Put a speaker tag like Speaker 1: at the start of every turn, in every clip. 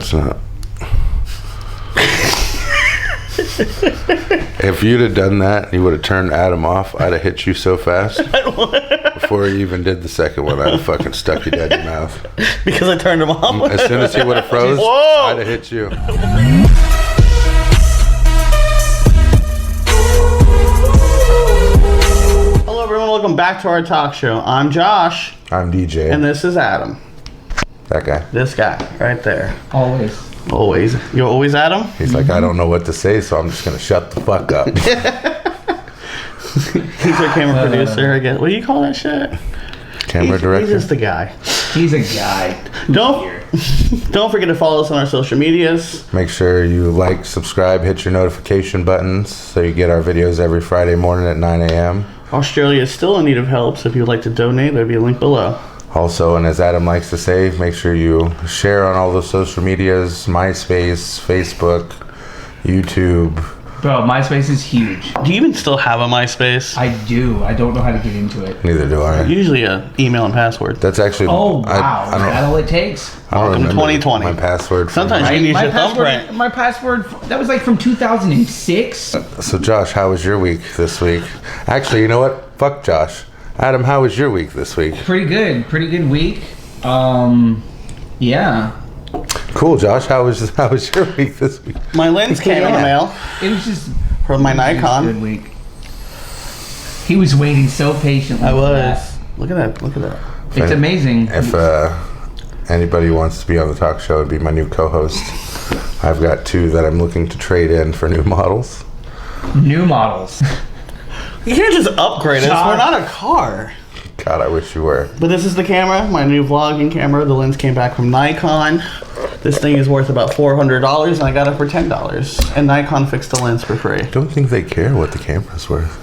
Speaker 1: That's not. If you'd have done that, you would have turned Adam off. I'd have hit you so fast. Before you even did the second one, I'd have fucking stuck you dead in your mouth.
Speaker 2: Because I turned him off?
Speaker 1: As soon as he would have froze,
Speaker 2: Whoa.
Speaker 1: I'd have hit you.
Speaker 2: Hello everyone, welcome back to our talk show. I'm Josh.
Speaker 1: I'm DJ.
Speaker 2: And this is Adam.
Speaker 1: That guy.
Speaker 2: This guy, right there.
Speaker 3: Always.
Speaker 2: Always. You're always Adam?
Speaker 1: He's like, I don't know what to say, so I'm just going to shut the fuck up.
Speaker 2: He's our camera producer, I guess. What do you call that shit?
Speaker 1: Camera director?
Speaker 2: He's just the guy.
Speaker 3: He's a guy.
Speaker 2: Don't forget to follow us on our social medias.
Speaker 1: Make sure you like, subscribe, hit your notification buttons so you get our videos every Friday morning at 9 a.m.
Speaker 2: Australia is still in need of help, so if you'd like to donate, there'll be a link below.
Speaker 1: Also, and as Adam likes to say, make sure you share on all those social medias, MySpace, Facebook, YouTube.
Speaker 3: Bro, MySpace is huge.
Speaker 2: Do you even still have a MySpace?
Speaker 3: I do. I don't know how to get into it.
Speaker 1: Neither do I.
Speaker 2: Usually an email and password.
Speaker 1: That's actually...
Speaker 3: Oh, wow.
Speaker 1: I
Speaker 3: Is that all it takes?
Speaker 2: Welcome to 2020.
Speaker 1: My password.
Speaker 2: Sometimes you need your thumbprint.
Speaker 3: My password, that was like from 2006.
Speaker 1: So, Josh, how was your week this week? Actually, you know what? Fuck Josh. Adam, how was your week this week?
Speaker 3: Pretty good week. Yeah.
Speaker 1: Cool, Josh. How was your week this week?
Speaker 2: My lens came in the mail.
Speaker 3: It was just
Speaker 2: from my Nikon.
Speaker 3: Good week. He was waiting so patiently.
Speaker 2: I was. Look at that. Look at that.
Speaker 3: It's amazing.
Speaker 1: If anybody wants to be on the talk show and be my new co-host, I've got 2 that I'm looking to trade in for new models.
Speaker 3: New models.
Speaker 2: You can't just upgrade us. We're not a car.
Speaker 1: God, I wish you were.
Speaker 2: But this is the camera, my new vlogging camera. The lens came back from Nikon. This thing is worth about $400, and I got it for $10. And Nikon fixed the lens for free.
Speaker 1: I don't think they care what the camera's worth.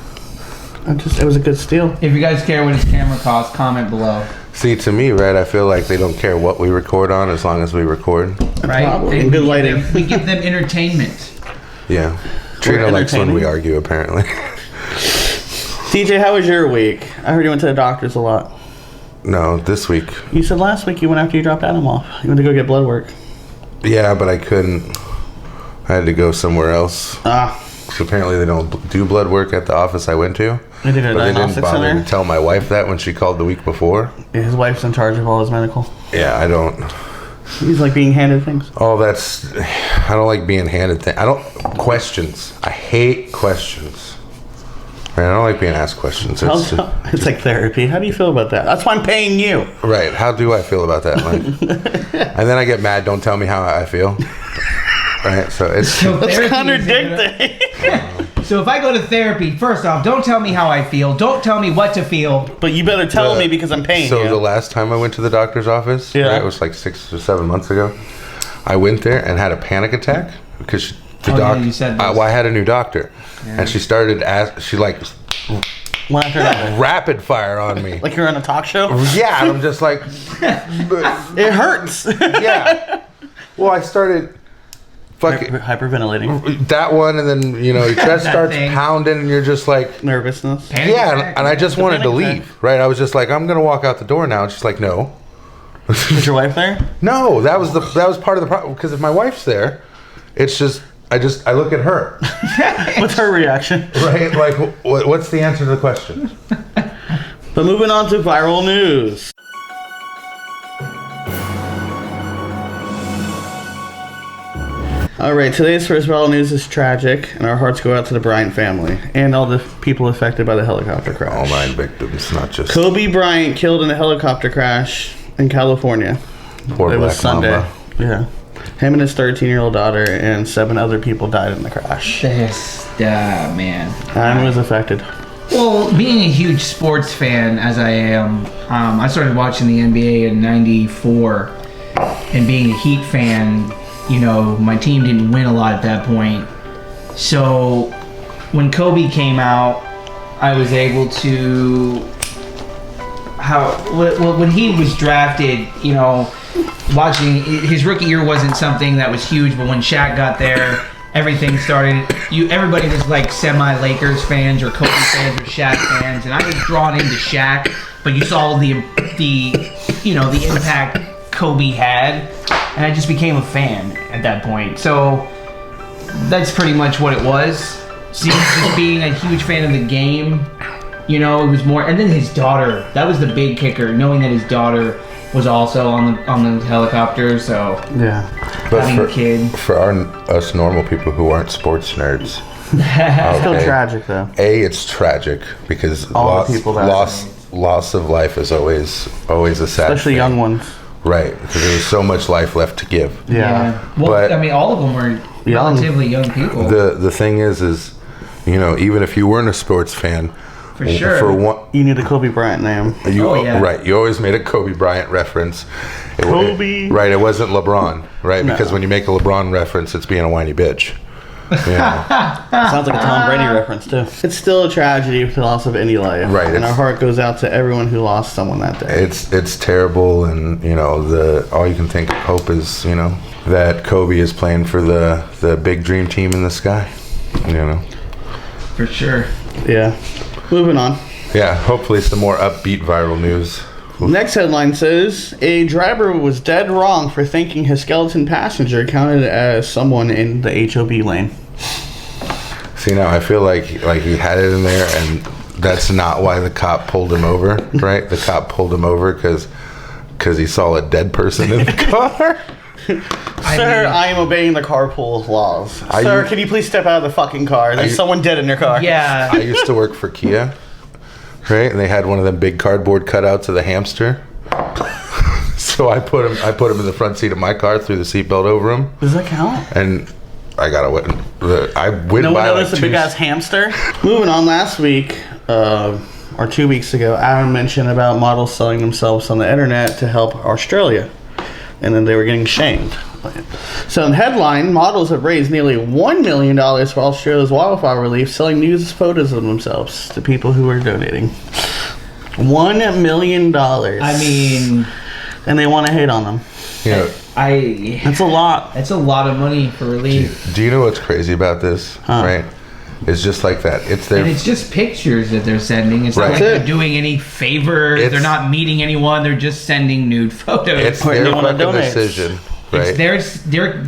Speaker 2: It was a good steal.
Speaker 3: If you guys care what his camera costs, comment below.
Speaker 1: See, to me, right, I feel like they don't care what we record on as long as we record.
Speaker 3: Right?
Speaker 2: And good lighting.
Speaker 3: We give them entertainment.
Speaker 1: Yeah. Trina likes when we argue, apparently.
Speaker 2: DJ, how was your week? I heard you went to the doctors a lot.
Speaker 1: No, this week.
Speaker 2: You said last week you went after you dropped Adam off. You went to go get blood work.
Speaker 1: Yeah, but I couldn't. I had to go somewhere else. So apparently they don't do blood work at the office I went to.
Speaker 2: They did a
Speaker 1: but they didn't
Speaker 2: diagnostic
Speaker 1: bother
Speaker 2: center.
Speaker 1: to tell my wife that when she called the week before.
Speaker 2: Yeah, his wife's in charge of all his medical.
Speaker 1: Yeah, I don't.
Speaker 2: He's like being handed things.
Speaker 1: Oh, that's... I don't like being handed things. I don't... Questions. I hate questions. Right, I don't like being asked questions.
Speaker 2: It's like therapy. How do you feel about that? That's why I'm paying you.
Speaker 1: Right. How do I feel about that? Like, and then I get mad. Don't tell me how I feel. Right. So it's
Speaker 2: contradicting.
Speaker 3: So if I go to therapy, first off, don't tell me how I feel. Don't tell me what to feel.
Speaker 2: But you better tell me because I'm paying you.
Speaker 1: So the last time I went to the doctor's office, right, it was like 6 or 7 months ago. I went there and had a panic attack because
Speaker 3: you said this.
Speaker 1: I had a new doctor, and she started rapid fire on me.
Speaker 2: Like you're on a talk show?
Speaker 1: Yeah, and I'm just like...
Speaker 2: It hurts.
Speaker 1: Yeah. Well, I started...
Speaker 2: Hyperventilating.
Speaker 1: That one, and then, your chest starts pounding, and you're just like...
Speaker 2: Nervousness.
Speaker 1: And I just wanted to leave, right? I was just like, I'm going to walk out the door now. And she's like, no.
Speaker 2: Was your wife there?
Speaker 1: No, that was part of the problem. Because if my wife's there, it's just... I look at her.
Speaker 2: What's her reaction?
Speaker 1: Right? Like, what's the answer to the question?
Speaker 2: But moving on to viral news. Alright, today's first viral news is tragic, and our hearts go out to the Bryant family and all the people affected by the helicopter crash.
Speaker 1: All 9 victims, not just...
Speaker 2: Kobe Bryant killed in a helicopter crash in California.
Speaker 1: Poor
Speaker 2: It was
Speaker 1: Black
Speaker 2: Sunday.
Speaker 1: Mamba.
Speaker 2: Yeah. Him and his 13-year-old daughter and 7 other people died in the crash.
Speaker 3: Man.
Speaker 2: I was affected.
Speaker 3: Well, being a huge sports fan as I am, I started watching the NBA in '94, and being a Heat fan, my team didn't win a lot at that point. So when Kobe came out, I was able to... when he was drafted, watching his rookie year wasn't something that was huge, but when Shaq got there, everything started. Everybody was like semi-Lakers fans or Kobe fans or Shaq fans, and I was drawn into Shaq. But you saw the impact Kobe had, and I just became a fan at that point. So that's pretty much what it was. See, just being a huge fan of the game, you know, it was more. And then his daughter, that was the big kicker, knowing that his daughter was also on the helicopter. So
Speaker 2: Yeah.
Speaker 1: But
Speaker 3: having a kid.
Speaker 1: for us normal people who aren't sports nerds,
Speaker 2: Still
Speaker 1: okay,
Speaker 2: tragic though.
Speaker 1: it's tragic because
Speaker 2: All the people that
Speaker 1: loss of life is always a sad
Speaker 2: Especially
Speaker 1: thing.
Speaker 2: young ones.
Speaker 1: Right, because there's so much life left to give.
Speaker 2: Yeah.
Speaker 3: Well,
Speaker 1: But-
Speaker 3: I mean, all of them were relatively young people.
Speaker 1: The thing is, you know, even if you weren't a sports fan,
Speaker 3: For sure.
Speaker 1: for one,
Speaker 2: You need a Kobe Bryant name.
Speaker 1: you,
Speaker 3: Oh, yeah.
Speaker 1: right, you always made a Kobe Bryant reference.
Speaker 2: Kobe.
Speaker 1: Right, it wasn't LeBron, right?
Speaker 2: No.
Speaker 1: Because when you make a LeBron reference, it's being a whiny bitch. Yeah.
Speaker 2: Sounds like a Tom Brady reference too. It's still a tragedy with the loss of any life.
Speaker 1: Right,
Speaker 2: And our
Speaker 1: it's-
Speaker 2: heart goes out to everyone who lost someone that day.
Speaker 1: It's terrible, and you know all you can think of hope is that Kobe is playing for the big dream team in the sky. You know.
Speaker 3: For sure.
Speaker 2: Yeah. Moving on.
Speaker 1: Yeah, hopefully some more upbeat viral news.
Speaker 2: Next headline says a driver was dead wrong for thinking his skeleton passenger counted as someone in the HOV lane.
Speaker 1: See, now I feel like he had it in there, and that's not why the cop pulled him over, right? The cop pulled him over because he saw a dead person in the car.
Speaker 2: Sir, I am obeying the carpool laws.
Speaker 1: Are
Speaker 2: Sir,
Speaker 1: you-
Speaker 2: can you please step out of the fucking car? There's
Speaker 1: you-
Speaker 2: someone dead in your car.
Speaker 3: Yeah.
Speaker 1: I used to work for Kia, right? And they had one of them big cardboard cutouts of the hamster. So I put him in the front seat of my car, threw the seatbelt over him,
Speaker 2: Does that count?
Speaker 1: and I got a win. I went
Speaker 2: No one
Speaker 1: by
Speaker 2: noticed
Speaker 1: like
Speaker 2: a big ass hamster. Moving on, last week, or 2 weeks ago, Adam mentioned about models selling themselves on the internet to help Australia. And then they were getting shamed. So in headline, models have raised nearly $1 million for Australia's wildfire relief, selling news photos of themselves to people who are donating. $1 million.
Speaker 3: I mean,
Speaker 2: And they want to hate on them.
Speaker 1: You know,
Speaker 2: That's a lot.
Speaker 3: that's a lot of money for relief.
Speaker 1: do you know what's crazy about this? Right? It's just like that. It's their
Speaker 3: And it's just pictures that they're sending. It's
Speaker 1: Right.
Speaker 3: not like
Speaker 2: That's it.
Speaker 3: they're doing any favors.
Speaker 1: It's-
Speaker 3: They're not meeting anyone. They're just sending nude photos.
Speaker 1: it's
Speaker 2: Or
Speaker 1: their
Speaker 2: anyone that
Speaker 1: fucking
Speaker 2: donates.
Speaker 1: decision, right?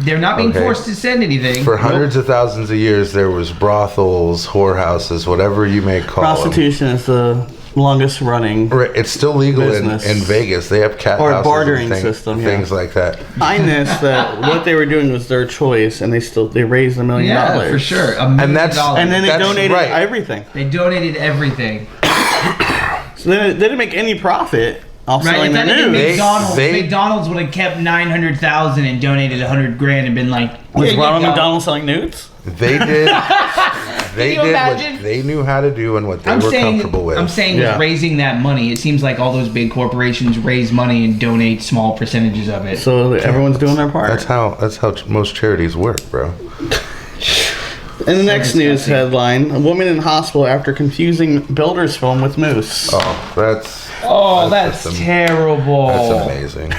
Speaker 3: They're not being
Speaker 1: Okay.
Speaker 3: forced to send anything.
Speaker 1: For hundreds of thousands of years, there was brothels, whorehouses, whatever you may call them.
Speaker 2: Prostitution is the longest running.
Speaker 1: Right, it's still legal in
Speaker 2: Business.
Speaker 1: Vegas. They have cat
Speaker 2: Or
Speaker 1: houses
Speaker 2: bartering
Speaker 1: and
Speaker 2: system, yeah.
Speaker 1: things like that.
Speaker 2: Kindness that what they were doing was their choice, and they raised $1 million.
Speaker 3: Yeah, for sure. $1 million.
Speaker 1: that's-
Speaker 2: And then they
Speaker 1: That's
Speaker 2: donated
Speaker 1: right.
Speaker 2: everything.
Speaker 3: They donated everything.
Speaker 2: So they didn't make any profit off
Speaker 3: Right?
Speaker 2: selling
Speaker 3: If
Speaker 2: their
Speaker 3: anything,
Speaker 2: news.
Speaker 1: They-
Speaker 3: McDonald's would have kept 900,000 and donated 100 grand and been like,
Speaker 2: Was
Speaker 3: "Here you
Speaker 2: Ronald
Speaker 3: go."
Speaker 2: McDonald selling nudes?
Speaker 1: They did. They
Speaker 3: Can you
Speaker 1: did
Speaker 3: imagine?
Speaker 1: what they knew how to do and what they were comfortable with.
Speaker 3: I'm saying
Speaker 2: Yeah.
Speaker 3: with raising that money, it seems like all those big corporations raise money and donate small percentages of it.
Speaker 2: So everyone's doing their part.
Speaker 1: That's how most charities work, bro.
Speaker 2: In the next news
Speaker 3: disgusting.
Speaker 2: headline, a woman in hospital after confusing builder's foam with moose.
Speaker 1: Oh, that's
Speaker 3: That's
Speaker 1: just
Speaker 3: terrible.
Speaker 1: that's amazing.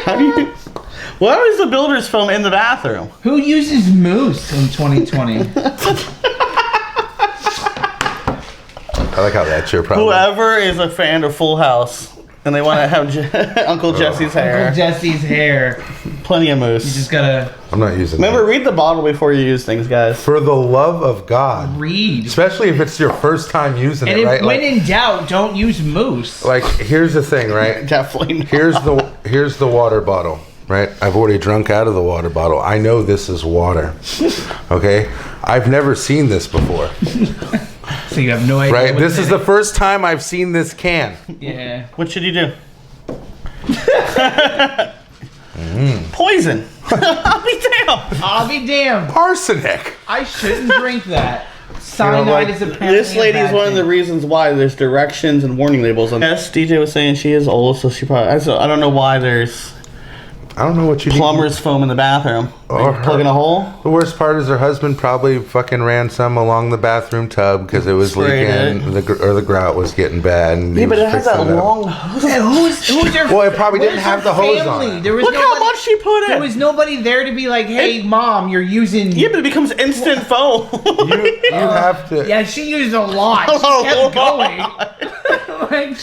Speaker 2: How do you... Why is the builder's foam in the bathroom?
Speaker 3: Who uses moose in 2020?
Speaker 1: I like how that's your problem.
Speaker 2: Whoever is a fan of Full House and they want to have Uncle Jesse's hair,
Speaker 3: Uncle Jesse's hair.
Speaker 2: plenty of
Speaker 3: You
Speaker 2: moose.
Speaker 3: just gotta
Speaker 1: I'm not using
Speaker 2: Remember,
Speaker 1: that.
Speaker 2: read the bottle before you use things, guys.
Speaker 1: For the love of God.
Speaker 3: read.
Speaker 1: Especially if it's your first time using
Speaker 3: And
Speaker 1: it,
Speaker 3: if,
Speaker 1: right?
Speaker 3: when in doubt, don't use moose.
Speaker 1: Like here's the thing, right?
Speaker 2: Definitely not.
Speaker 1: Here's the water bottle, right? I've already drunk out of the water bottle. I know this is water. Okay? I've never seen this before.
Speaker 3: So you have no idea.
Speaker 1: Right?
Speaker 3: what's
Speaker 1: This
Speaker 3: in
Speaker 1: is
Speaker 3: it.
Speaker 1: the first time I've seen this can.
Speaker 3: Yeah.
Speaker 2: What should you do? Poison. I'll be damned.
Speaker 3: I'll be damned.
Speaker 1: Arsenic.
Speaker 3: I shouldn't drink that. Cyanide
Speaker 1: like,
Speaker 3: is apparently
Speaker 2: This lady is one of the
Speaker 3: thing.
Speaker 2: reasons why there's directions and warning labels on. Yes, DJ was saying she is old, so she probably. I don't know why there's
Speaker 1: I don't know what you
Speaker 2: plumber's foam in the bathroom.
Speaker 1: Or
Speaker 2: Like, plugging a hole.
Speaker 1: The worst part is her husband probably fucking ran some along the bathroom tub because it was
Speaker 2: Sprayed
Speaker 1: leaking, the grout was getting bad. And he
Speaker 2: Yeah, but
Speaker 1: was
Speaker 2: it has that
Speaker 1: fixing it up.
Speaker 2: long hose.
Speaker 3: Yeah, who's your?
Speaker 1: Well, it probably didn't
Speaker 3: where's
Speaker 1: have
Speaker 3: her
Speaker 1: the hose
Speaker 3: family?
Speaker 1: on it.
Speaker 3: There was
Speaker 2: Look how
Speaker 3: nobody,
Speaker 2: much she put in.
Speaker 3: There was nobody there to be like, "Hey, mom, you're using."
Speaker 2: Yeah, but it becomes instant foam.
Speaker 1: You have to.
Speaker 3: Yeah, she used a lot. She kept going. Like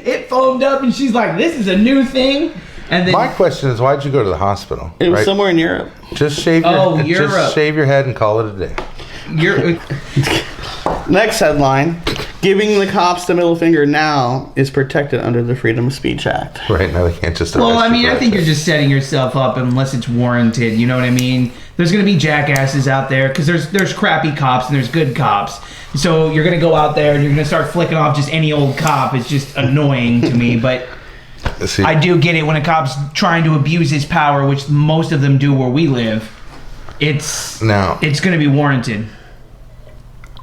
Speaker 3: it foamed up, and she's like, "This is a new thing." And then,
Speaker 1: My question is, why'd you go to the hospital?
Speaker 2: It was somewhere in Europe.
Speaker 1: Just shave your head and call it a day.
Speaker 2: Next headline. Giving the cops the middle finger now is protected under the Freedom of Speech Act.
Speaker 1: Right now, they can't just.
Speaker 3: Well, I mean, I think you're just setting yourself up unless it's warranted. You know what I mean? There's going to be jackasses out there because there's crappy cops and there's good cops. So you're going to go out there and you're going to start flicking off just any old cop. It's just annoying to me, but I do get it when a cop's trying to abuse his power, which most of them do where we live. It's going to be warranted.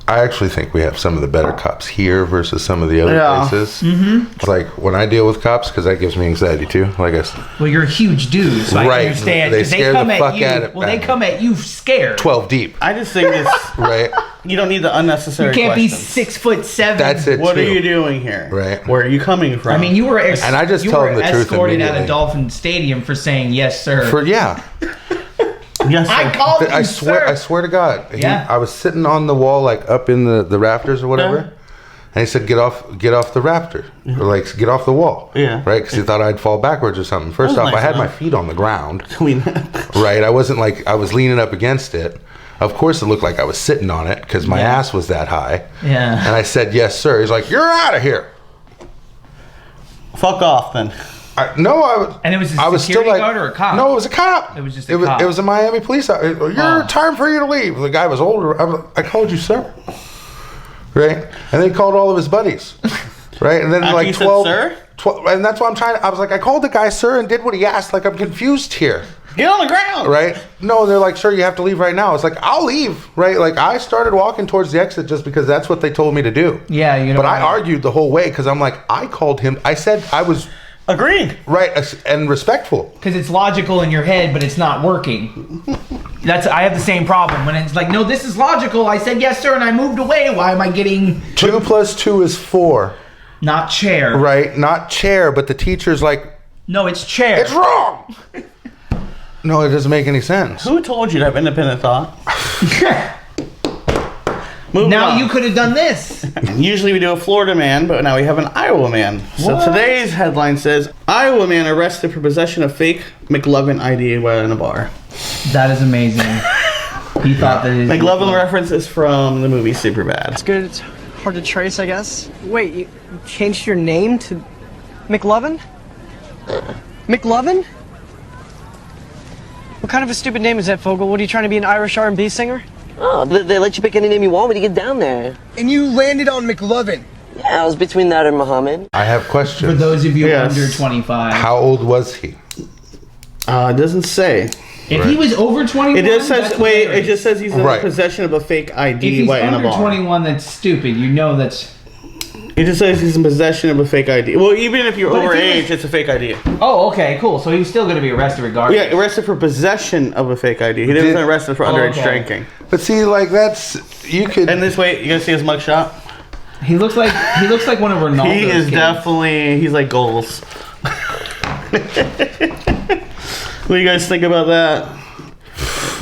Speaker 1: I actually think we have some of the better cops here versus some of the other places.
Speaker 3: Mm-hmm.
Speaker 1: It's like when I deal with cops, because that gives me anxiety too. Like
Speaker 3: well, you're a huge dude, so I understand.
Speaker 1: They scare the fuck out of.
Speaker 3: Well, they come at you scared.
Speaker 1: 12 deep.
Speaker 2: I just think it's
Speaker 1: right.
Speaker 2: You don't need the unnecessary.
Speaker 3: You can't
Speaker 2: questions.
Speaker 3: be 6'7".
Speaker 1: That's it.
Speaker 2: What are you doing here?
Speaker 1: Right.
Speaker 2: Where are you coming from?
Speaker 3: I mean, you were
Speaker 1: and I just tell them the truth
Speaker 3: escorted
Speaker 1: immediately.
Speaker 3: out of Dolphin Stadium for saying yes, sir.
Speaker 2: Yes, sir.
Speaker 3: I called you, sir.
Speaker 1: I swear to God.
Speaker 3: Yeah.
Speaker 1: I was sitting on the wall, like up in the rafters or whatever, and he said, "Get off the rafter, or like get off the wall."
Speaker 2: Yeah.
Speaker 1: Right, because he thought I'd fall backwards or something. First off, I had my feet on the ground. Right, I wasn't like I was leaning up against it. Of course, it looked like I was sitting on it because my ass was that high.
Speaker 3: Yeah.
Speaker 1: And I said, "Yes, sir." He's like, "You're out of here."
Speaker 2: Fuck off, then.
Speaker 3: And it was a security guard or a cop?
Speaker 1: No, it was a cop.
Speaker 3: It was just a cop.
Speaker 1: It was a Miami police officer. Time for you to leave. The guy was older. I called you, sir. Right? And they called all of his buddies. Right? And then
Speaker 2: After
Speaker 1: like
Speaker 2: you
Speaker 1: 12,
Speaker 2: said, sir?
Speaker 1: 12. And that's why I'm trying to. I was like, I called the guy, sir, and did what he asked. Like, I'm confused here.
Speaker 2: Get on the ground.
Speaker 1: Right? No, they're like, sir, you have to leave right now. It's like, I'll leave. Right? Like, I started walking towards the exit just because that's what they told me to do.
Speaker 3: Yeah, you know.
Speaker 1: But I argued the whole way because I'm like, I called him. I said I was.
Speaker 2: Agreed.
Speaker 1: Right, and respectful.
Speaker 3: Because it's logical in your head, but it's not working. I have the same problem. When it's like, no, this is logical. I said yes, sir, and I moved away. Why am I getting...
Speaker 1: 2 + 2 is 4.
Speaker 3: Not chair.
Speaker 1: Right, not chair, but the teacher's like...
Speaker 3: No, it's chair.
Speaker 1: It's wrong! No, it doesn't make any sense.
Speaker 2: Who told you to have independent thought?
Speaker 3: Now you could have done this.
Speaker 2: Usually we do a Florida man, but now we have an Iowa man. So today's headline says, Iowa man arrested for possession of fake McLovin ID while in a bar.
Speaker 3: That is amazing. He thought that his...
Speaker 2: McLovin reference is from the movie Superbad.
Speaker 4: It's good. It's hard to trace, I guess. Wait, you changed your name to McLovin? McLovin? What kind of a stupid name is that, Fogel? What, are you trying to be an Irish R&B singer?
Speaker 5: Oh, they let you pick any name you want when you get down there.
Speaker 6: And you landed on McLovin.
Speaker 5: Yeah, I was between that and Muhammad.
Speaker 1: I have questions.
Speaker 3: For those of you under 25.
Speaker 1: How old was he?
Speaker 2: It doesn't say.
Speaker 3: If he was over 21,
Speaker 2: it just says it just says he's in possession of a fake ID
Speaker 3: if he's
Speaker 2: while in a
Speaker 3: under
Speaker 2: bar.
Speaker 3: 21, that's stupid. You know that's...
Speaker 2: It just says he's in possession of a fake ID. Well, even if you're overage, it's a fake ID.
Speaker 3: Oh, okay, cool. So he's still going to be arrested regardless.
Speaker 2: Yeah, arrested for possession of a fake ID. He wasn't arrested for underage drinking.
Speaker 1: But see, like that's you could.
Speaker 2: And this way, you gonna see his mugshot.
Speaker 3: He looks like one of Ronaldo's
Speaker 2: He is
Speaker 3: kids.
Speaker 2: definitely he's like goals. What do you guys think about that?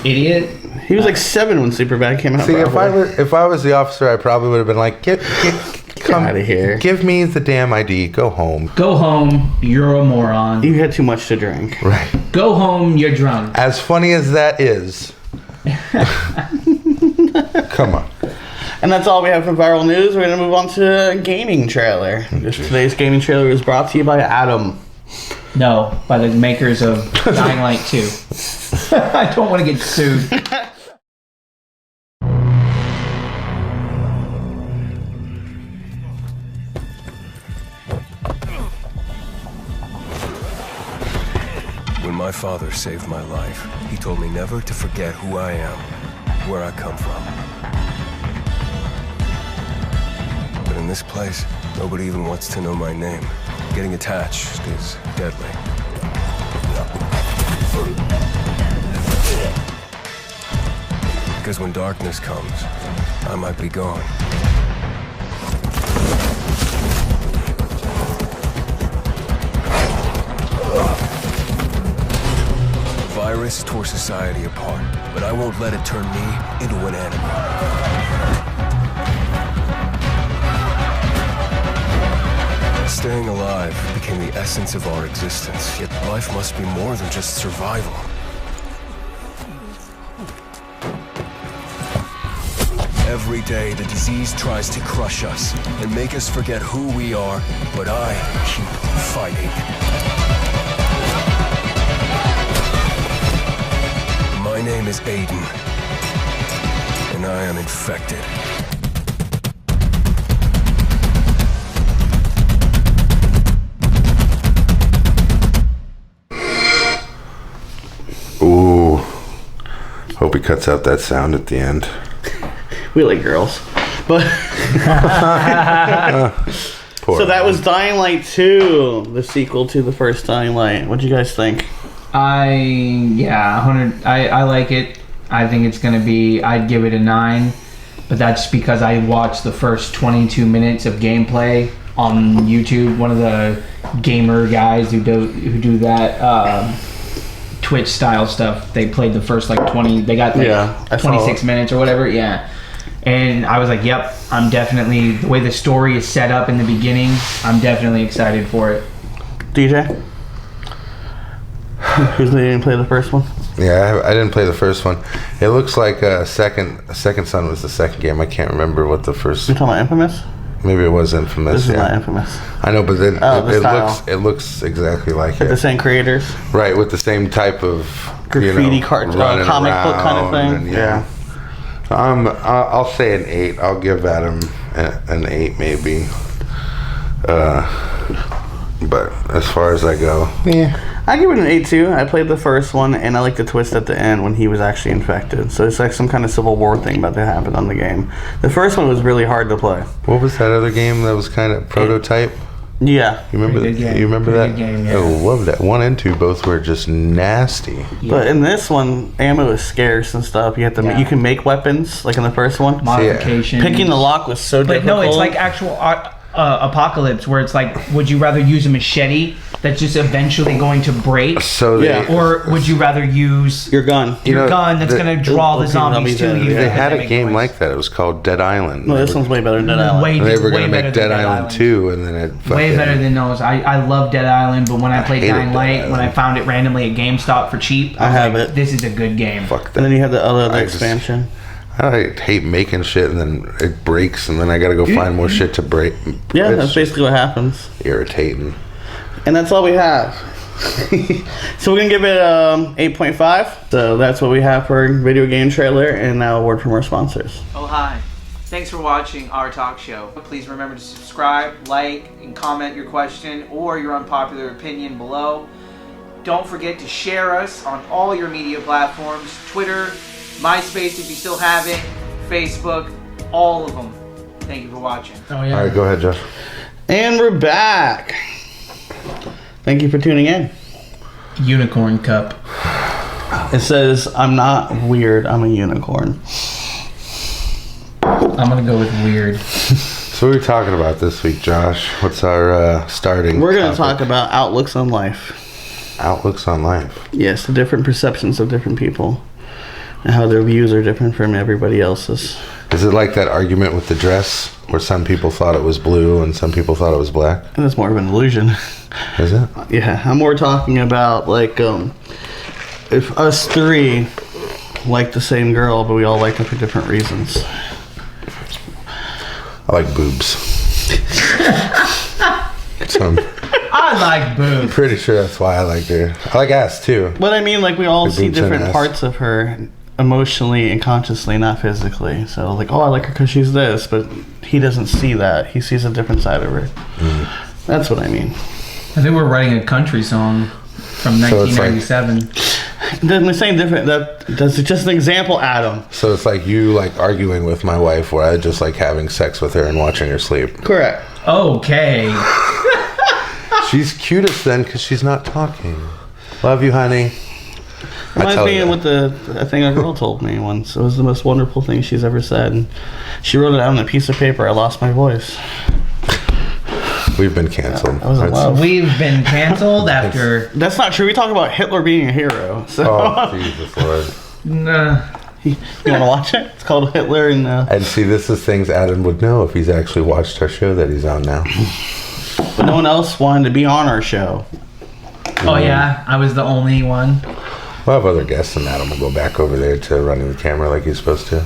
Speaker 3: Idiot.
Speaker 2: He was like 7 when Superbad came out.
Speaker 1: See, if I was the officer, I probably would have been like, come
Speaker 2: out of here.
Speaker 1: Give me the damn ID. Go home.
Speaker 3: Go home. You're a moron.
Speaker 2: You had too much to drink.
Speaker 1: Right.
Speaker 3: Go home. You're drunk.
Speaker 1: As funny as that is. Come on.
Speaker 2: And that's all we have from viral news. We're going to move on to a gaming trailer. Today's gaming trailer is brought to you by Adam.
Speaker 3: No, by the makers of Dying Light 2. I don't want to get sued.
Speaker 7: When my father saved my life, he told me never to forget who I am, where I come from. But in this place, nobody even wants to know my name. Getting attached is deadly. Because when darkness comes, I might be gone. Virus tore society apart, but I won't let it turn me into an enemy. Staying alive became the essence of our existence, yet life must be more than just survival. Every day, the disease tries to crush us and make us forget who we are, but I keep fighting. My name is Aiden, and I am infected.
Speaker 1: Ooh. Hope he cuts out that sound at the end.
Speaker 2: We like girls. But so that was Dying Light 2, the sequel to the first Dying Light. What'd you guys think?
Speaker 3: I like it. I think it's gonna be, I'd give it a 9, but that's because I watched the first 22 minutes of gameplay on YouTube. One of the gamer guys who do that Twitch style stuff, they played the first like 20, they got like 26 minutes or whatever, and I was like, yep, I'm definitely, the way the story is set up in the beginning, I'm definitely excited for it.
Speaker 2: DJ? Who's didn't play the first one?
Speaker 1: Yeah, I didn't play the first one. It looks like Second Son was the second game. I can't remember what the first.
Speaker 2: You talking about Infamous?
Speaker 1: Maybe it was Infamous.
Speaker 2: This is not Infamous.
Speaker 1: I know, but then
Speaker 2: the
Speaker 1: it looks exactly like it.
Speaker 2: The same creators,
Speaker 1: right? With the same type of
Speaker 2: graffiti comic book kind of thing.
Speaker 1: And, yeah. I'll say an 8. I'll give Adam an 8 maybe. But as far as I go,
Speaker 2: I give it an 8 too. I played the first one, and I like the twist at the end when he was actually infected. So it's like some kind of Civil War thing about to happen on the game. The first one was really hard to play.
Speaker 1: What was that other game that was kind of prototype?
Speaker 2: Yeah.
Speaker 1: You remember that? You remember that?
Speaker 3: Game, yeah.
Speaker 1: I love that. 1 and 2 both were just nasty.
Speaker 3: Yeah.
Speaker 2: But in this one, ammo is scarce and stuff. You have to you can make weapons like in the first one.
Speaker 3: Modifications.
Speaker 2: Picking the lock was so difficult.
Speaker 3: But no, it's like actual Apocalypse, where it's like, would you rather use a machete that's just eventually going to break, or would you rather use
Speaker 2: your gun?
Speaker 3: Your gun that's going to draw the zombies to you.
Speaker 1: They had a game like that. It was called Dead Island.
Speaker 2: No, this one's way better than Dead Island.
Speaker 1: They were going to make Dead Island 2, and then it
Speaker 3: way better than those. I love Dead Island, but when I played Dying Light, when I found it randomly at GameStop for cheap, I have it. This is a good game.
Speaker 1: Fuck that.
Speaker 2: And then you have the other expansion.
Speaker 1: I hate making shit and then it breaks and then I gotta go find more shit to break.
Speaker 2: Yeah, that's basically what happens.
Speaker 1: Irritating.
Speaker 2: And that's all we have. So we're gonna give it 8.5. So that's what we have for a video game trailer. And now a word from our sponsors.
Speaker 3: Oh, hi. Thanks for watching our talk show. Please remember to subscribe, like, and comment your question or your unpopular opinion below. Don't forget to share us on all your media platforms, Twitter, MySpace if you still have it, Facebook, all of them. Thank you for watching.
Speaker 1: Oh, yeah. All right, go ahead, Josh.
Speaker 2: And we're back. Thank you for tuning in.
Speaker 3: Unicorn Cup.
Speaker 2: It says, I'm not weird, I'm a unicorn.
Speaker 3: I'm going to go with weird.
Speaker 1: So what are we talking about this week, Josh? What's our starting
Speaker 2: We're going to talk about outlooks on life.
Speaker 1: Outlooks on life?
Speaker 2: Yes, the different perceptions of different people. And how their views are different from everybody else's.
Speaker 1: Is it like that argument with the dress where some people thought it was blue and some people thought it was black?
Speaker 2: And it's more of an illusion.
Speaker 1: Is it?
Speaker 2: Yeah, I'm more talking about like if us three like the same girl, but we all like her for different reasons.
Speaker 1: I like boobs.
Speaker 3: I like boobs.
Speaker 1: I'm pretty sure that's why I like her. I like ass too.
Speaker 2: But I mean, like we all see different
Speaker 1: ass.
Speaker 2: parts of her emotionally and consciously, not physically. So like, oh, I like her because she's this, but he doesn't see that. He sees a different side of her. That's what I mean.
Speaker 3: I think we're writing a country song from 1997.
Speaker 2: We're saying different. That's just an example, Adam.
Speaker 1: So it's like you like arguing with my wife where I just like having sex with her and watching her sleep.
Speaker 2: Correct.
Speaker 3: Okay.
Speaker 1: She's cutest then because she's not talking. Love you, honey.
Speaker 2: Reminds me of what the thing a girl told me once. It was the most wonderful thing she's ever said. And she wrote it out on a piece of paper. I lost my voice.
Speaker 1: We've been canceled.
Speaker 3: We've been canceled after...
Speaker 2: That's not true. We talk about Hitler being a hero. So.
Speaker 1: Oh, Jesus Lord.
Speaker 3: Nah.
Speaker 2: You want to watch it? It's called Hitler and...
Speaker 1: And see, this is things Adam would know if he's actually watched our show that he's on now.
Speaker 2: but no one else wanted to be on our show.
Speaker 3: Oh yeah, I was the only one.
Speaker 1: We'll have other guests and Adam will go back over there to running the camera like he's supposed to.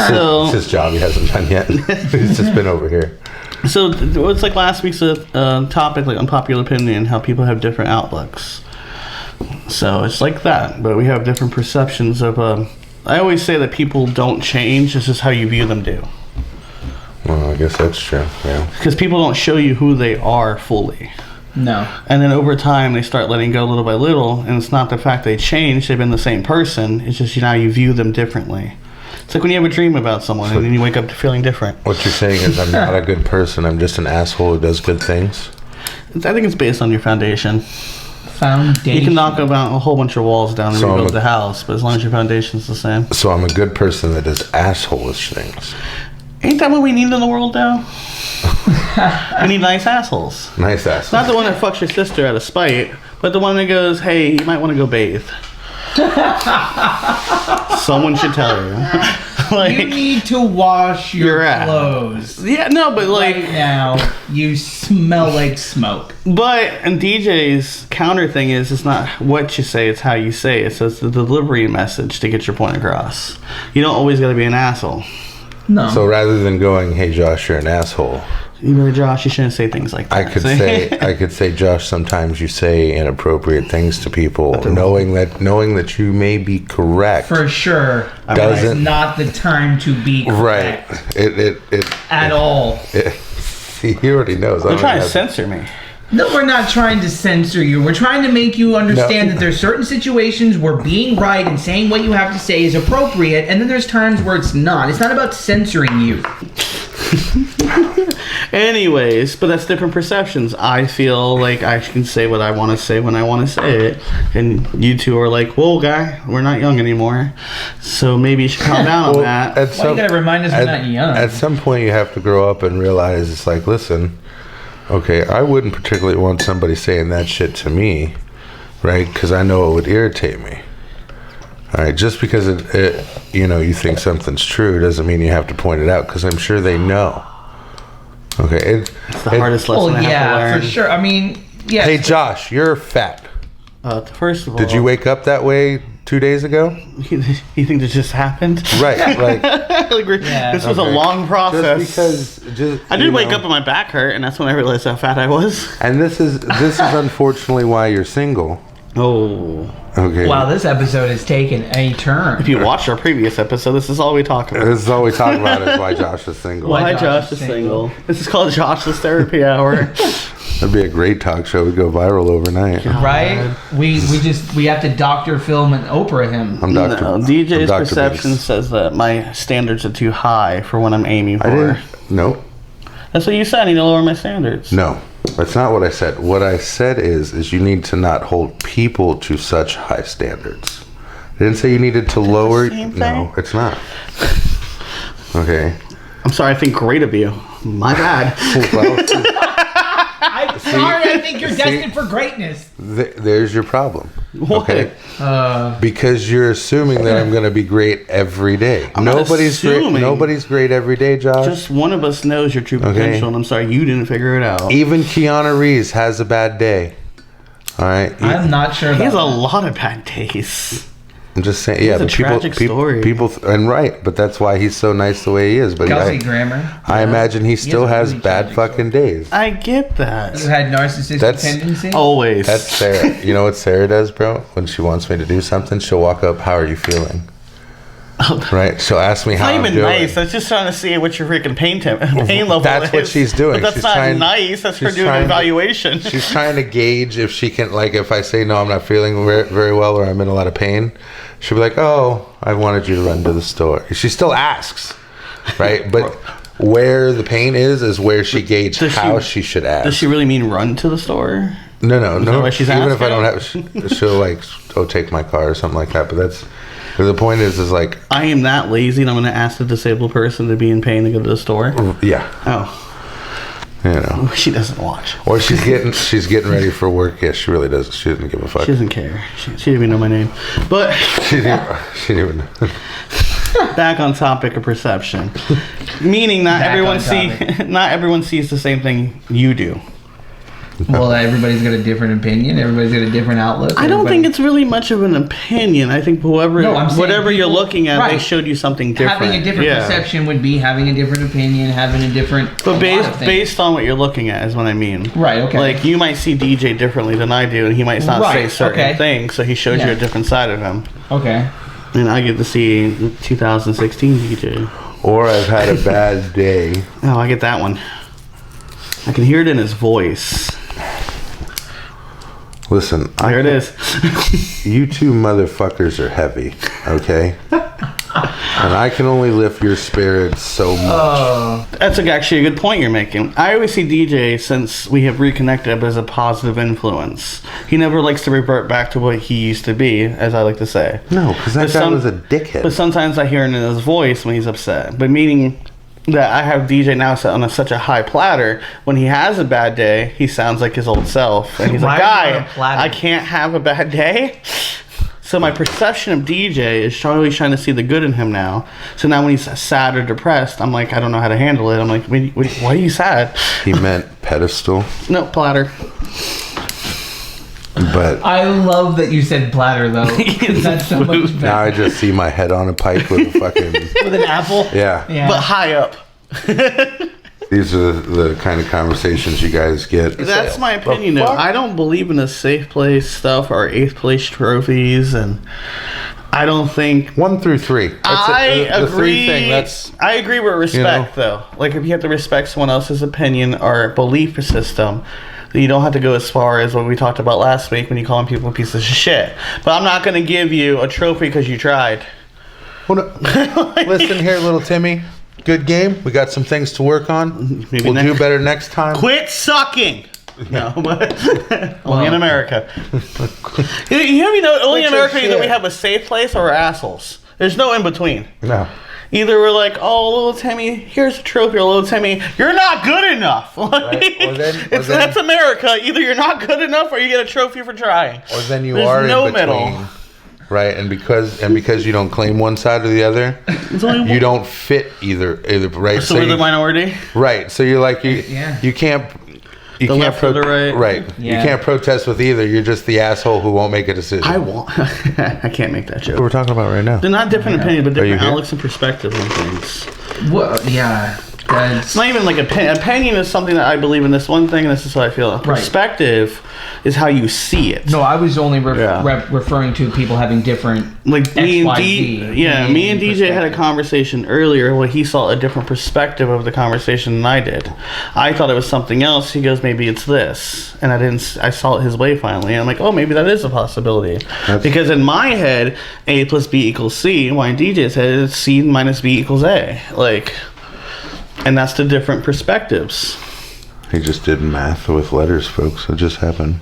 Speaker 2: So
Speaker 1: It's his job he hasn't done yet. He's just been over here.
Speaker 2: So it's like last week's topic, like unpopular opinion, how people have different outlooks. So it's like that, but we have different perceptions of. I always say that people don't change; it's just how you view them do.
Speaker 1: Well, I guess that's true. Yeah.
Speaker 2: Because people don't show you who they are fully.
Speaker 3: No.
Speaker 2: And then over time, they start letting go little by little, and it's not the fact they changed; they've been the same person. It's just now you view them differently. It's like when you have a dream about someone and then you wake up feeling different.
Speaker 1: What you're saying is I'm not a good person. I'm just an asshole who does good things.
Speaker 2: I think it's based on your foundation.
Speaker 3: Foundation.
Speaker 2: You can knock about a whole bunch of walls down and
Speaker 1: So
Speaker 2: rebuild the house, but as long as your foundation's the same.
Speaker 1: So I'm a good person that does asshole-ish things.
Speaker 2: Ain't that what we need in the world now? We need nice assholes.
Speaker 1: Nice assholes.
Speaker 2: Not the one that fucks your sister out of spite, but the one that goes, hey, you might want to go bathe. Someone should tell you.
Speaker 3: You need to wash your clothes.
Speaker 2: Yeah, no, but like
Speaker 3: right now, you smell like smoke.
Speaker 2: But and DJ's counter thing is it's not what you say, it's how you say it. So it's the delivery message to get your point across. You don't always got to be an asshole.
Speaker 3: No.
Speaker 1: So rather than going, hey Josh, you're an asshole,
Speaker 2: You know, Josh, you shouldn't say things like that.
Speaker 1: I could say, Josh, sometimes you say inappropriate things to people, knowing that you may be correct.
Speaker 3: For sure.
Speaker 1: Doesn't
Speaker 3: it's not the time to be correct.
Speaker 1: Right.
Speaker 3: At all.
Speaker 1: He already knows.
Speaker 2: They're trying to censor me.
Speaker 3: No, we're not trying to censor you. We're trying to make you understand that there's certain situations where being right and saying what you have to say is appropriate, and then there's times where it's not. It's not about censoring you.
Speaker 2: Anyways, but that's different perceptions. I feel like I can say what I want to say when I want to say it, and you two are like, "Whoa, guy, we're not young anymore." So maybe you should calm down on that.
Speaker 3: Why you gotta remind us we're not young?
Speaker 1: At some point, you have to grow up and realize it's like, listen, okay, I wouldn't particularly want somebody saying that shit to me, right? Because I know it would irritate me. All right, just because you think something's true doesn't mean you have to point it out, because I'm sure they know. Okay,
Speaker 2: it's the hardest lesson I have to learn.
Speaker 3: For sure. I mean, yeah.
Speaker 1: Hey, Josh, you're fat.
Speaker 2: First of all,
Speaker 1: did you wake up that way 2 days ago?
Speaker 2: You think this just happened?
Speaker 1: Right, like
Speaker 2: this was a long process.
Speaker 1: Just because
Speaker 2: I did wake up and my back hurt, and that's when I realized how fat I was.
Speaker 1: And this is unfortunately why you're single.
Speaker 2: Oh.
Speaker 1: Okay.
Speaker 3: Wow, this episode has taken a turn.
Speaker 2: If you watched our previous episode, this is all we talk about.
Speaker 1: This is all we talk about is why Josh is single.
Speaker 2: Why Josh is single. This is called Josh's Therapy Hour.
Speaker 1: That'd be a great talk show. We'd go viral overnight.
Speaker 3: God. Right? We have to Dr. Phil and Oprah him.
Speaker 1: I'm Dr.
Speaker 2: No, DJ's
Speaker 1: I'm Dr.
Speaker 2: perception
Speaker 1: Beast.
Speaker 2: says that my standards are too high for what I'm aiming for.
Speaker 1: No.
Speaker 2: That's what you said. I need to lower my standards.
Speaker 1: No. That's not what I said. What I said is you need to not hold people to such high standards. I didn't say you needed to lower. No, it's not. Okay.
Speaker 2: I'm sorry. I think great of you. My bad.
Speaker 3: I'm sorry. I think you're destined for greatness.
Speaker 1: There's your problem.
Speaker 2: What?
Speaker 1: Okay. Because you're assuming that I'm going to be great every day.
Speaker 2: I'm not
Speaker 1: Nobody's
Speaker 2: assuming.
Speaker 1: great. Nobody's great every day, Josh.
Speaker 2: Just one of us knows your true potential, and I'm sorry you didn't figure it out.
Speaker 1: Even Keanu Reeves has a bad day. All right.
Speaker 3: I'm not sure.
Speaker 2: He has a lot of bad days.
Speaker 1: I'm just saying, yeah,
Speaker 2: It's a
Speaker 1: but
Speaker 2: tragic story.
Speaker 1: people, and right, but that's why he's so nice the way he is. But
Speaker 3: Kelsey Grammer.
Speaker 1: I imagine he still has
Speaker 3: really
Speaker 1: bad
Speaker 3: tragic
Speaker 1: fucking days.
Speaker 2: I get that.
Speaker 3: You had narcissistic tendencies?
Speaker 2: Always.
Speaker 1: That's Sarah. You know what Sarah does, bro? When she wants me to do something, she'll walk up, "How are you feeling?" Right? She'll ask me how
Speaker 2: It's
Speaker 1: I'm
Speaker 2: not even
Speaker 1: doing.
Speaker 2: nice. That's just trying to see what your freaking pain level
Speaker 1: That's
Speaker 2: is.
Speaker 1: what she's doing.
Speaker 2: But that's
Speaker 1: She's
Speaker 2: not
Speaker 1: trying-
Speaker 2: nice. That's her
Speaker 1: she's
Speaker 2: doing an
Speaker 1: trying-
Speaker 2: evaluation.
Speaker 1: She's trying to gauge if she can, like, if I say, no, I'm not feeling very well or I'm in a lot of pain, she'll be like, oh, I wanted you to run to the store. She still asks, right? But where the pain is where she gauges how she should ask.
Speaker 2: Does she really mean run to the store?
Speaker 1: No.
Speaker 2: that what she's
Speaker 1: Even if I
Speaker 2: asking?
Speaker 1: don't have, she'll like, take my car or something like that. But that's, the point is like,
Speaker 2: I am that lazy and I'm going to ask the disabled person to be in pain to go to the store?
Speaker 1: yeah.
Speaker 2: Oh.
Speaker 1: You know.
Speaker 2: She doesn't watch.
Speaker 1: Or she's getting ready for work. Yeah, she really doesn't. She doesn't give a fuck.
Speaker 2: She doesn't care. She didn't even know my name. But
Speaker 1: She didn't even know.
Speaker 2: back on topic of perception, meaning not everyone sees the same thing you do.
Speaker 3: Well, everybody's got a different opinion. Everybody's got a different outlook.
Speaker 2: I don't think it's really much of an opinion. I think whatever you're looking at, they showed you something different.
Speaker 3: Having a different perception would be having a different opinion, having a different.
Speaker 2: But based on what you're looking at is what I mean.
Speaker 3: Right. Okay.
Speaker 2: Like you might see DJ differently than I do, and he might not say certain things, so he shows you a different side of him.
Speaker 3: Okay.
Speaker 2: And I get to see 2016 DJ.
Speaker 1: Or I've had a bad day.
Speaker 2: Oh, I get that one. I can hear it in his voice.
Speaker 1: Listen,
Speaker 2: there it is.
Speaker 1: You two motherfuckers are heavy, okay? And I can only lift your spirits so much.
Speaker 2: That's actually a good point you're making. I always see DJ, since we have reconnected, as a positive influence. He never likes to revert back to what he used to be, as I like to say.
Speaker 1: No, because that guy was a dickhead.
Speaker 2: But sometimes I hear it in his voice when he's upset. But meaning that I have DJ now set on such a high platter. When he has a bad day, he sounds like his old self, and he's like, "Guy, I can't have a bad day." So my perception of DJ is always trying to see the good in him now. So now when he's sad or depressed, I'm like, I don't know how to handle it. I'm like, why are you sad?
Speaker 1: He meant pedestal.
Speaker 2: No, platter.
Speaker 1: But
Speaker 3: I love that you said platter, though. That's so much better.
Speaker 1: Now I just see my head on a pike with a fucking...
Speaker 3: with an apple?
Speaker 1: Yeah.
Speaker 2: But high up.
Speaker 1: These are the kind of conversations you guys get.
Speaker 2: That's my opinion, though. I don't believe in the safe place stuff or 8th place trophies, and I don't think... 1 through 3. I agree. I agree with respect, though. Like, if you have to respect someone else's opinion or belief system... You don't have to go as far as what we talked about last week when you calling people pieces of shit. But I'm not going to give you a trophy because you tried.
Speaker 1: Well, no. Listen here, little Timmy. Good game. We got some things to work on. We'll do better next time.
Speaker 2: Quit sucking. No, but only in America. You know, only in America either we have a safe place or we're assholes. There's no in between.
Speaker 1: No.
Speaker 2: Either we're like, oh, little Timmy, here's a trophy, or little Timmy, you're not good enough. That's America. Either you're not good enough or you get a trophy for trying.
Speaker 1: Or then you are in between. Middle. Right, and because you don't claim one side or the other, you don't fit either, right?
Speaker 2: So you're the minority?
Speaker 1: Right, so you're like, you can't... You
Speaker 2: the
Speaker 1: can't
Speaker 2: left or the right.
Speaker 1: Right. Yeah. You can't protest with either. You're just the asshole who won't make a decision.
Speaker 2: I won't. I can't make that joke.
Speaker 1: What we're talking about right now.
Speaker 2: They're not different opinions, but different outlooks and perspectives on things.
Speaker 3: Well, yeah.
Speaker 2: It's not even like opinion is something that I believe in this one thing, and this is how I feel. Perspective is how you see it.
Speaker 3: No, I was only referring to people having different
Speaker 2: like me and me and DJ had a conversation earlier where he saw a different perspective of the conversation than I did. I thought it was something else. He goes, maybe it's this, and I saw it his way finally. And I'm like, oh, maybe that is a possibility. Because in my head, A plus B equals C. While in DJ's head, it's C minus B equals A. Like. And that's the different perspectives.
Speaker 1: He just did math with letters, folks. It just happened.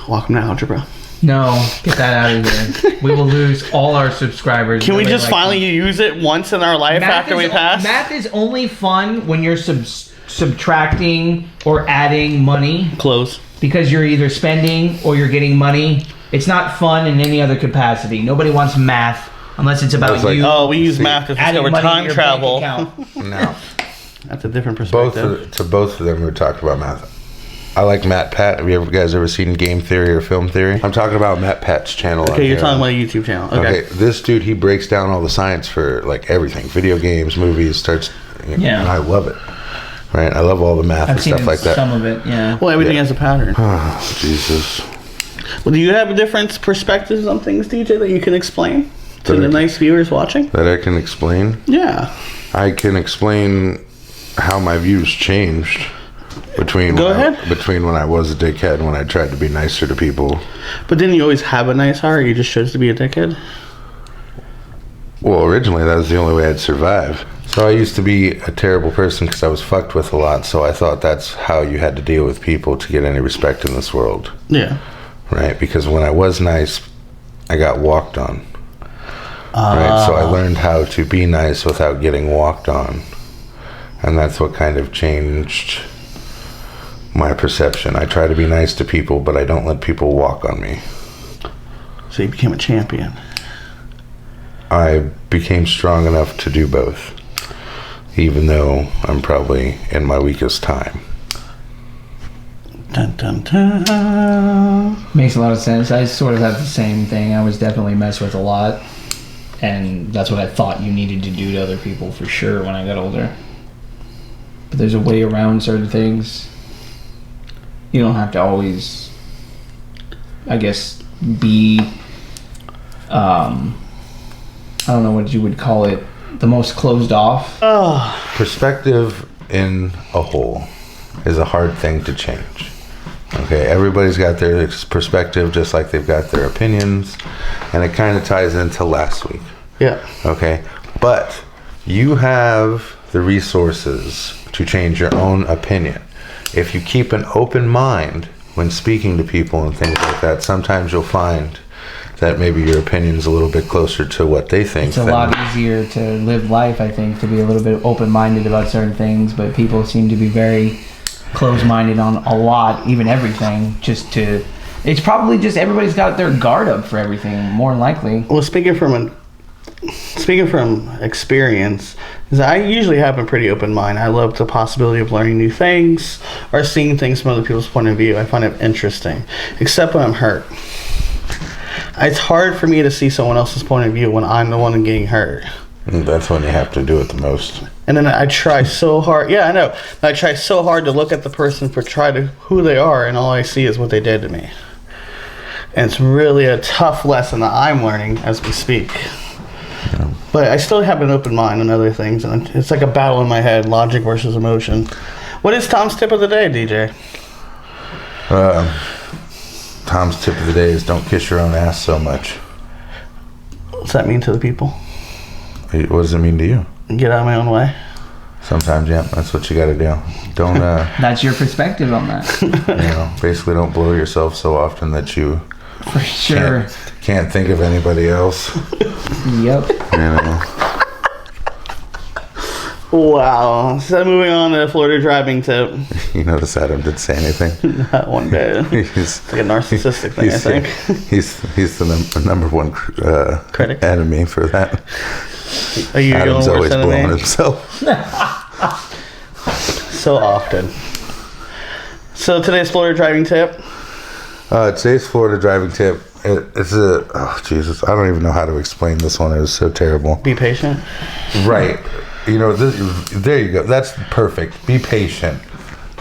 Speaker 2: Welcome to algebra.
Speaker 3: No, get that out of here. We will lose all our subscribers.
Speaker 2: Can we just finally use it once in our life after we pass?
Speaker 3: Math is only fun when you're subtracting or adding money.
Speaker 2: Close.
Speaker 3: Because you're either spending or you're getting money. It's not fun in any other capacity. Nobody wants math unless it's about you.
Speaker 2: Oh, we use math to discover time travel.
Speaker 1: No.
Speaker 2: That's a different perspective.
Speaker 1: Both of them who talked about math. I like Matt Pat. Have you guys ever seen Game Theory or Film Theory? I'm talking about Matt Pat's channel.
Speaker 2: Okay, you're talking about a YouTube channel. Okay.
Speaker 1: This dude, he breaks down all the science for like everything. Video games, movies, and I love it. Right? I love all the math and stuff like that.
Speaker 3: Some of it, yeah.
Speaker 2: Well, everything has a pattern.
Speaker 1: Oh, Jesus.
Speaker 2: Well, do you have different perspectives on things, DJ, that you can explain to the nice viewers watching?
Speaker 1: That I can explain?
Speaker 2: Yeah.
Speaker 1: I can explain how my views changed between when I was a dickhead and when I tried to be nicer to people.
Speaker 2: But didn't you always have a nice heart? You just chose to be a dickhead?
Speaker 1: Well, originally that was the only way I'd survive. So I used to be a terrible person because I was fucked with a lot. So I thought that's how you had to deal with people to get any respect in this world.
Speaker 2: Yeah.
Speaker 1: Right? Because when I was nice, I got walked on. Right? So I learned how to be nice without getting walked on. And that's what kind of changed my perception. I try to be nice to people, but I don't let people walk on me.
Speaker 2: So you became a champion.
Speaker 1: I became strong enough to do both, even though I'm probably in my weakest time.
Speaker 2: Dun, dun, dun.
Speaker 3: Makes a lot of sense. I sort of have the same thing. I was definitely messed with a lot, and that's what I thought you needed to do to other people for sure when I got older. But there's a way around certain things. You don't have to always, I guess, be, I don't know what you would call it, the most closed off.
Speaker 1: Perspective in a whole is a hard thing to change. Okay, everybody's got their perspective just like they've got their opinions, and it kind of ties into last week.
Speaker 2: Yeah.
Speaker 1: Okay, but you have the resources to change your own opinion. If you keep an open mind when speaking to people and things like that, sometimes you'll find that maybe your opinion's a little bit closer to what they think.
Speaker 3: It's a lot easier to live life, I think, to be a little bit open-minded about certain things, but people seem to be very closed-minded on a lot, even everything, it's probably just everybody's got their guard up for everything, more than likely.
Speaker 2: Well, speaking from experience, is I usually have a pretty open mind. I love the possibility of learning new things or seeing things from other people's point of view. I find it interesting, except when I'm hurt. It's hard for me to see someone else's point of view when I'm the one getting hurt.
Speaker 1: That's when you have to do it the most.
Speaker 2: And then I try so hard. Yeah, I know. I try so hard to look at the person who they are, and all I see is what they did to me. And it's really a tough lesson that I'm learning as we speak. Yeah. But I still have an open mind on other things, and it's like a battle in my head, logic versus emotion. What is Tom's tip of the day, DJ?
Speaker 1: Tom's tip of the day is don't kiss your own ass so much.
Speaker 2: What's that mean to the people?
Speaker 1: What does it mean to you?
Speaker 2: Get out of my own way.
Speaker 1: Sometimes, yeah, that's what you got to do. Don't.
Speaker 3: That's your perspective on that.
Speaker 1: Basically, don't blow yourself so often that you
Speaker 3: for sure
Speaker 1: can't think of anybody else.
Speaker 3: Yep.
Speaker 2: Wow. So moving on to the Florida driving tip.
Speaker 1: You notice Adam didn't say anything.
Speaker 2: Not one bit. It's like a narcissistic thing, I think.
Speaker 1: He's the number one critic enemy for that.
Speaker 2: Are you
Speaker 1: Adam's
Speaker 2: your
Speaker 1: always
Speaker 2: enemy?
Speaker 1: blowing himself.
Speaker 2: So often. So today's Florida driving tip.
Speaker 1: Today's Florida driving tip. It's Jesus! I don't even know how to explain this one. It was so terrible.
Speaker 2: Be patient.
Speaker 1: Right. There you go. That's perfect. Be patient.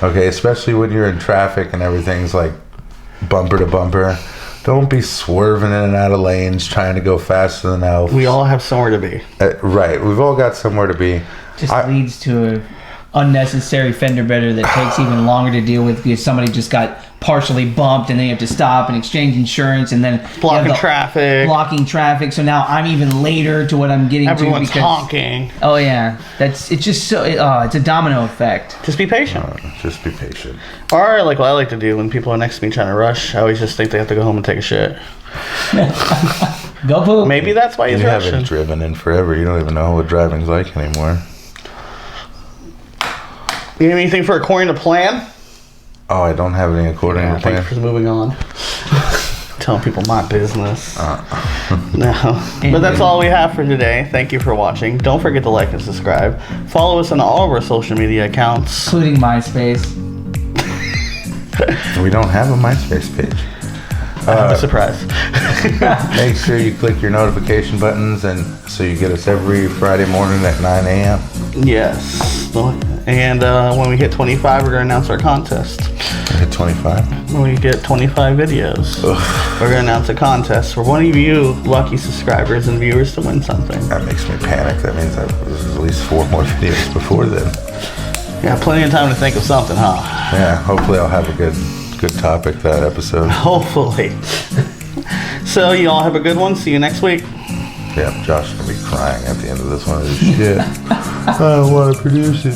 Speaker 1: Okay, especially when you're in traffic and everything's like bumper to bumper. Don't be swerving in and out of lanes trying to go faster than elves.
Speaker 2: We all have somewhere to be.
Speaker 1: Right. We've all got somewhere to be.
Speaker 3: Just leads to a unnecessary fender bender that takes even longer to deal with because somebody just got partially bumped and then you have to stop and exchange insurance and then
Speaker 2: blocking traffic.
Speaker 3: So now I'm even later to what I'm getting
Speaker 2: Everyone's
Speaker 3: to because
Speaker 2: honking.
Speaker 3: Oh yeah, it's just so it's a domino effect.
Speaker 2: Just be patient.
Speaker 1: Just be patient.
Speaker 2: Or like what I like to do when people are next to me trying to rush, I always just think they have to go home and take a shit.
Speaker 3: Go poop.
Speaker 2: Maybe that's why he's rushing.
Speaker 1: You haven't driven in forever. You don't even know what driving's like anymore.
Speaker 2: You have anything for according to plan?
Speaker 1: Oh, I don't have any according to plan.
Speaker 2: Thanks for moving on. Telling people my business. No. But that's all we have for today. Thank you for watching. Don't forget to like and subscribe. Follow us on all of our social media accounts.
Speaker 3: Including MySpace.
Speaker 1: We don't have a MySpace page.
Speaker 2: I have a surprise.
Speaker 1: Make sure you click your notification buttons and so you get us every Friday morning at 9 a.m.
Speaker 2: Yes. And when we hit 25, we're going to announce our contest.
Speaker 1: Hit 25?
Speaker 2: When we get 25 videos, we're going to announce a contest for one of you lucky subscribers and viewers to win something.
Speaker 1: That makes me panic. That means there's at least 4 more videos before then.
Speaker 2: Yeah, plenty of time to think of something, huh?
Speaker 1: Yeah, hopefully I'll have a good topic that episode.
Speaker 2: Hopefully. So you all have a good one. See you next week.
Speaker 1: Yeah, Josh is going to be crying at the end of this one. Shit. I don't want to produce it.